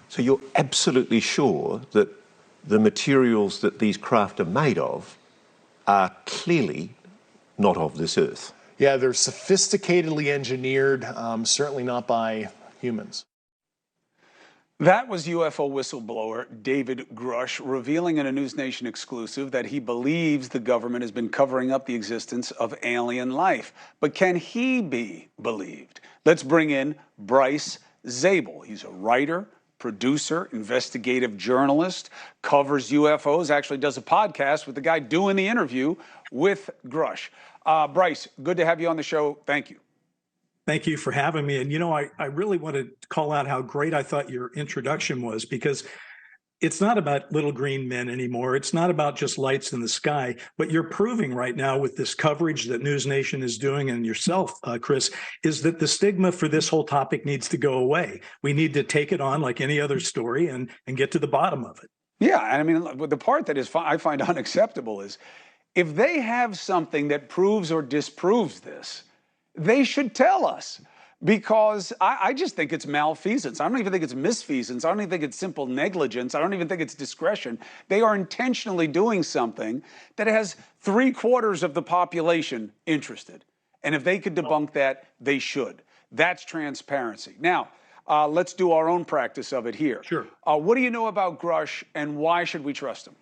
So you're absolutely sure that the materials that these craft are made of are clearly not of this earth? Yeah, they're sophisticatedly engineered, certainly not by humans. That was UFO whistleblower David Grush revealing in a News Nation exclusive that he believes the government has been covering up the existence of alien life. But can he be believed? Let's bring in Bryce Zabel. He's a writer, producer, investigative journalist, covers UFOs, actually does a podcast with the guy doing the interview with Grush. Bryce, good to have you on the show. Thank you. Thank you for having me. And, I really want to call out how great I thought your introduction was, because it's not about little green men anymore. It's not about just lights in the sky. What you're proving right now with this coverage that News Nation is doing, and yourself, Chris, is that the stigma for this whole topic needs to go away. We need to take it on like any other story and get to the bottom of it. Yeah, I mean, the part that I find unacceptable is if they have something that proves or disproves this, they should tell us, because I just think it's malfeasance. I don't even think it's misfeasance. I don't even think it's simple negligence. I don't even think it's discretion. They are intentionally doing something that has 3/4 of the population interested. And if they could debunk that, they should. That's transparency. Now, let's do our own practice of it here. Sure. What do you know about Grush, and why should we trust him?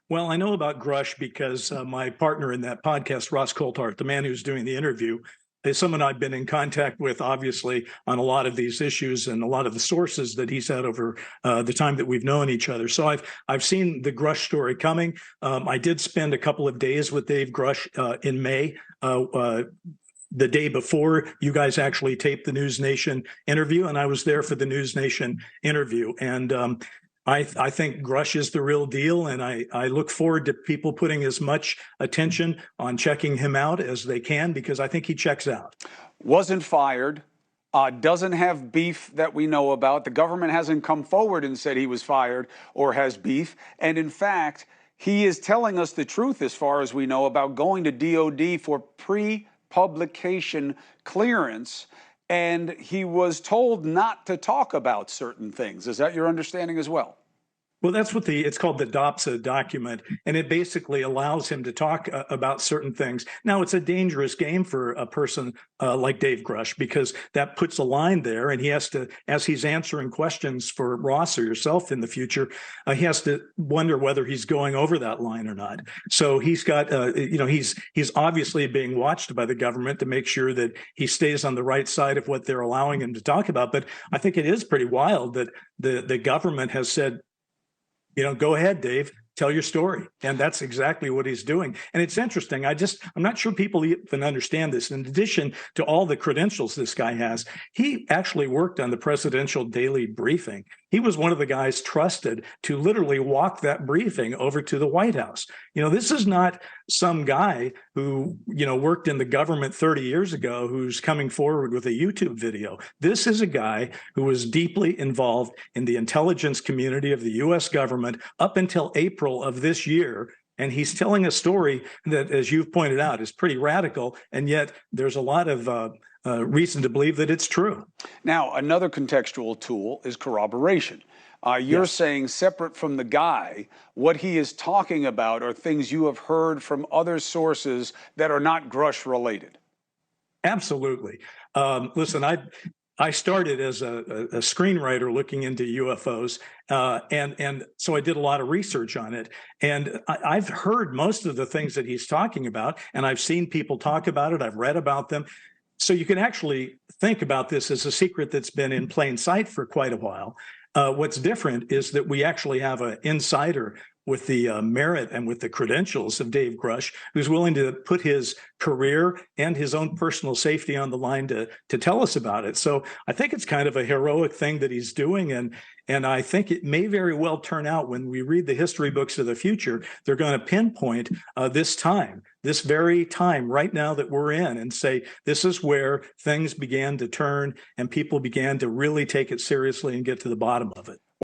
Well, I know about Grush because my partner in that podcast, Ross Coulthart, the man who's doing the interview, is someone I've been in contact with, obviously, on a lot of these issues and a lot of the sources that he's had over the time that we've known each other. So I've seen the Grush story coming. I did spend a couple of days with Dave Grush in May, the day before you guys actually taped the News Nation interview, and I was there for the News Nation interview. And I think Grush is the real deal, and I look forward to people putting as much attention on checking him out as they can, because I think he checks out. Wasn't fired, doesn't have beef that we know about. The government hasn't come forward and said he was fired or has beef. And in fact, he is telling us the truth as far as we know about going to DOD for pre-publication clearance. And he was told not to talk about certain things. Is that your understanding as well? Well, that's what it's called, the DOPSA document, and it basically allows him to talk about certain things. Now, it's a dangerous game for a person like Dave Grush, because that puts a line there, and he has to, as he's answering questions for Ross or yourself in the future, he has to wonder whether he's going over that line or not. So he's got, he's obviously being watched by the government to make sure that he stays on the right side of what they're allowing him to talk about. But I think it is pretty wild that the government has said, go ahead, Dave, tell your story. And that's exactly what he's doing. And it's interesting. I'm not sure people even understand this. In addition to all the credentials this guy has, he actually worked on the presidential daily briefing. He was one of the guys trusted to literally walk that briefing over to the White House. This is not some guy who, worked in the government 30 years ago who's coming forward with a YouTube video. This is a guy who was deeply involved in the intelligence community of the U.S. government up until April of this year. And he's telling a story that, as you've pointed out, is pretty radical. And yet there's a lot of reason to believe that it's true. Now, another contextual tool is corroboration. You're saying, separate from the guy, what he is talking about are things you have heard from other sources that are not Grush related. Absolutely. Listen, I started as a screenwriter looking into UFOs, and so I did a lot of research on it. And I've heard most of the things that he's talking about, and I've seen people talk about it. I've read about them. So you can actually think about this as a secret that's been in plain sight for quite a while. What's different is that we actually have an insider with the merit and with the credentials of Dave Grush, who's willing to put his career and his own personal safety on the line to tell us about it. So I think it's kind of a heroic thing that he's doing. And I think it may very well turn out, when we read the history books of the future, they're going to pinpoint this very time right now that we're in, and say, this is where things began to turn and people began to really take it seriously and get to the bottom of it.